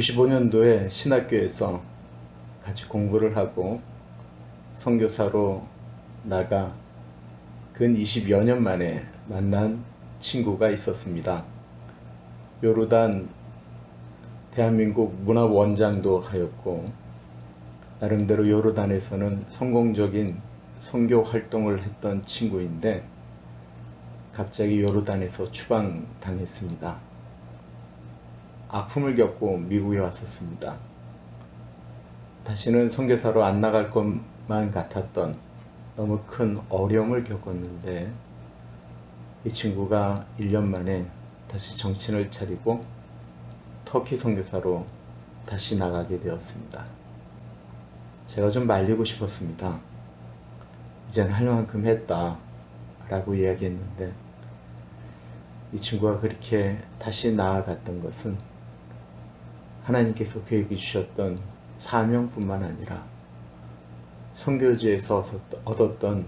95년도에 신학교에서 같이 공부를 하고 선교사로 나가 근 20여 년 만에 만난 친구가 있었습니다. 요르단 대한민국 문화원장도 하였고 나름대로 요르단에서는 성공적인 선교 활동을 했던 친구인데 갑자기 요르단에서 추방당했습니다. 아픔을 겪고 미국에 왔었습니다. 다시는 선교사로 안 나갈 것만 같았던 너무 큰 어려움을 겪었는데 이 친구가 1년 만에 다시 정신을 차리고 터키 선교사로 다시 나가게 되었습니다. 제가 좀 말리고 싶었습니다. 이젠 할 만큼 했다 라고 이야기했는데 이 친구가 그렇게 다시 나아갔던 것은 하나님께서 그에게 주셨던 사명뿐만 아니라 선교지에서 얻었던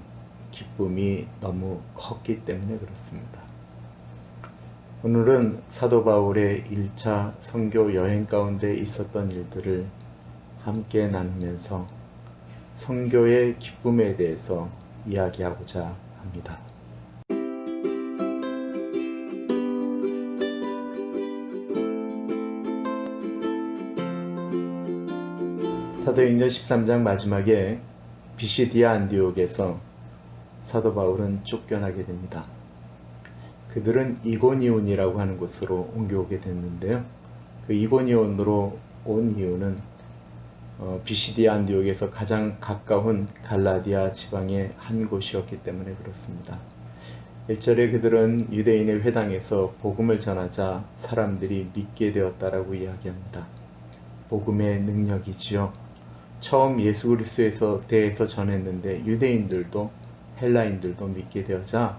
기쁨이 너무 컸기 때문에 그렇습니다. 오늘은 사도 바울의 1차 선교 여행 가운데 있었던 일들을 함께 나누면서 선교의 기쁨에 대해서 이야기하고자 합니다. 사도행전 13장 마지막에 비시디아 안디옥에서 사도 바울은 쫓겨나게 됩니다. 그들은 이고니온이라고 하는 곳으로 옮겨오게 됐는데요. 그 이고니온으로 온 이유는 비시디아 안디옥에서 가장 가까운 갈라디아 지방의 한 곳이었기 때문에 그렇습니다. 1절에 그들은 유대인의 회당에서 복음을 전하자 사람들이 믿게 되었다라고 이야기합니다. 복음의 능력이지요. 처음 예수 그리스도에 대해서 전했는데 유대인들도 헬라인들도 믿게 되어자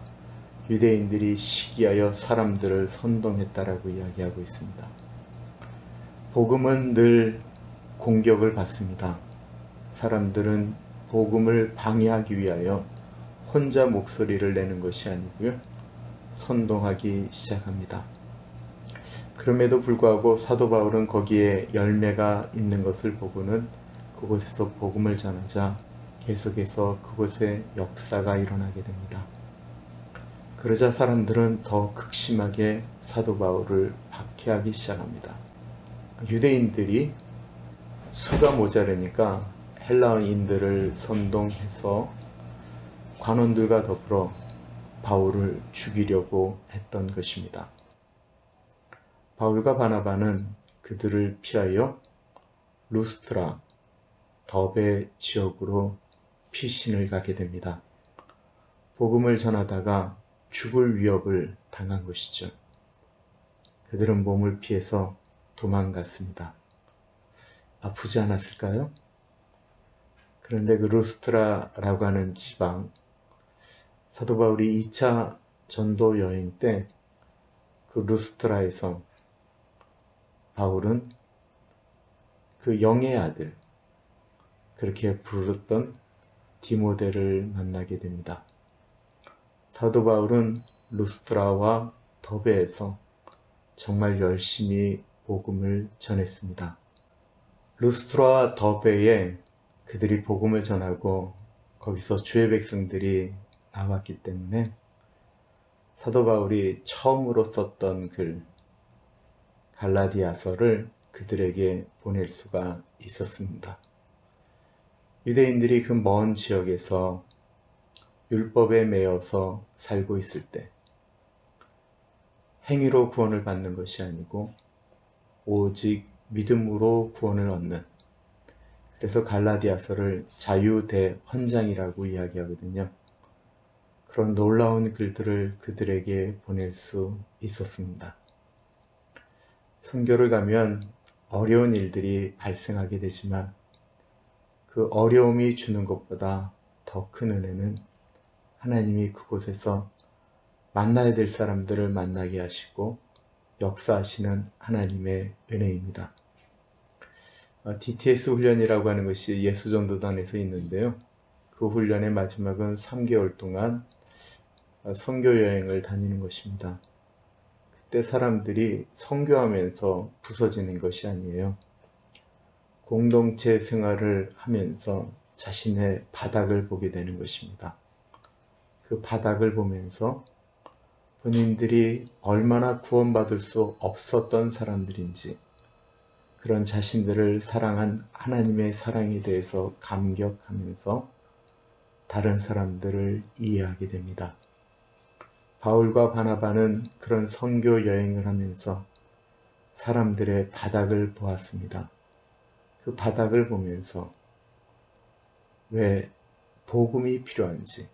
유대인들이 시기하여 사람들을 선동했다라고 이야기하고 있습니다. 복음은 늘 공격을 받습니다. 사람들은 복음을 방해하기 위하여 혼자 목소리를 내는 것이 아니고요. 선동하기 시작합니다. 그럼에도 불구하고 사도 바울은 거기에 열매가 있는 것을 보고는 그곳에서 복음을 전하자 계속해서 그곳에 역사가 일어나게 됩니다. 그러자 사람들은 더 극심하게 사도 바울을 박해하기 시작합니다. 유대인들이 수가 모자르니까 헬라인들을 선동해서 관원들과 더불어 바울을 죽이려고 했던 것입니다. 바울과 바나바는 그들을 피하여 루스트라, 더베 지역으로 피신을 가게 됩니다. 복음을 전하다가 죽을 위협을 당한 것이죠. 그들은 몸을 피해서 도망갔습니다. 아프지 않았을까요? 그런데 그 루스트라라고 하는 지방, 사도 바울이 2차 전도 여행 때 그 루스트라에서 바울은 그 영의 아들, 그렇게 부르던 디모데를 만나게 됩니다. 사도 바울은 루스트라와 더베에서 정말 열심히 복음을 전했습니다. 루스트라와 더베에 그들이 복음을 전하고 거기서 주의 백성들이 나왔기 때문에 사도 바울이 처음으로 썼던 글 갈라디아서를 그들에게 보낼 수가 있었습니다. 유대인들이 그 먼 지역에서 율법에 매여서 살고 있을 때 행위로 구원을 받는 것이 아니고 오직 믿음으로 구원을 얻는, 그래서 갈라디아서를 자유대헌장이라고 이야기하거든요. 그런 놀라운 글들을 그들에게 보낼 수 있었습니다. 선교를 가면 어려운 일들이 발생하게 되지만 그 어려움이 주는 것보다 더 큰 은혜는 하나님이 그곳에서 만나야 될 사람들을 만나게 하시고 역사하시는 하나님의 은혜입니다. DTS 훈련이라고 하는 것이 예수전도단에서 있는데요. 그 훈련의 마지막은 3개월 동안 선교 여행을 다니는 것입니다. 그때 사람들이 선교하면서 부서지는 것이 아니에요. 공동체 생활을 하면서 자신의 바닥을 보게 되는 것입니다. 그 바닥을 보면서 본인들이 얼마나 구원받을 수 없었던 사람들인지, 그런 자신들을 사랑한 하나님의 사랑에 대해서 감격하면서 다른 사람들을 이해하게 됩니다. 바울과 바나바는 그런 선교 여행을 하면서 사람들의 바닥을 보았습니다. 그 바닥을 보면서 왜 복음이 필요한지,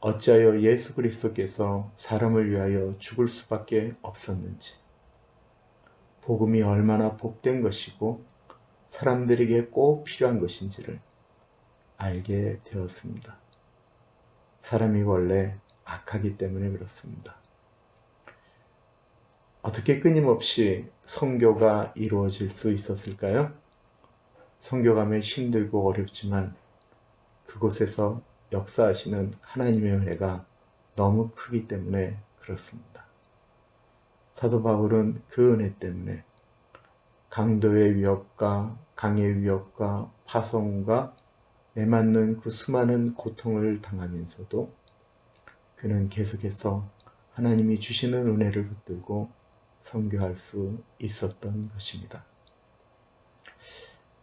어찌하여 예수 그리스도께서 사람을 위하여 죽을 수밖에 없었는지, 복음이 얼마나 복된 것이고 사람들에게 꼭 필요한 것인지를 알게 되었습니다. 사람이 원래 악하기 때문에 그렇습니다. 어떻게 끊임없이 선교가 이루어질 수 있었을까요? 선교가면 힘들고 어렵지만 그곳에서 역사하시는 하나님의 은혜가 너무 크기 때문에 그렇습니다. 사도 바울은 그 은혜 때문에 강도의 위협과 강의 위협과 파송과 매맞는 그 수많은 고통을 당하면서도 그는 계속해서 하나님이 주시는 은혜를 붙들고 선교할 수 있었던 것입니다.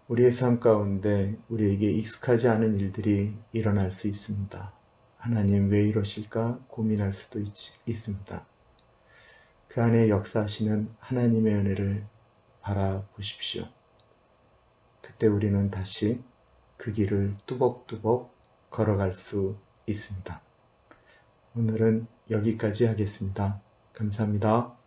우리의 삶 가운데 우리에게 익숙하지 않은 일들이 일어날 수 있습니다. 하나님 왜 이러실까 고민할 수도 있습니다. 그 안에 역사하시는 하나님의 은혜를 바라보십시오. 그때 우리는 다시 그 길을 뚜벅뚜벅 걸어갈 수 있습니다. 오늘은 여기까지 하겠습니다. 감사합니다.